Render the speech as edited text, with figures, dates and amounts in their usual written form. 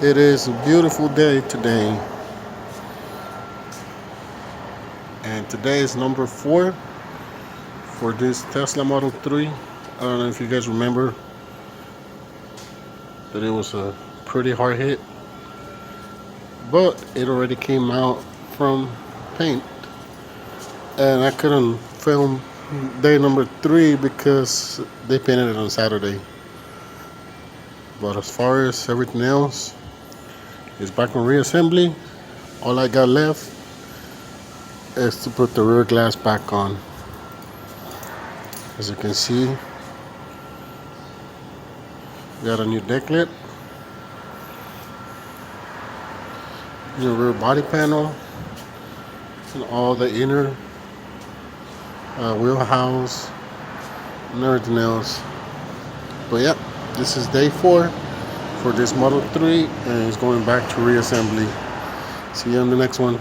It is a beautiful day today, and today is number 4 for this Tesla Model 3. I don't know if you guys remember that it was a pretty hard hit, but it already came out from paint, and I couldn't film day number 3 because they painted it on Saturday. But as far as everything else, it's back on reassembly. All I got left is to put the rear glass back on. As you can see, got a new deck lid, new rear body panel, and all the inner wheel house and everything else. But yeah, this is day 4 for this Model 3, and it's going back to reassembly. See you on the next one.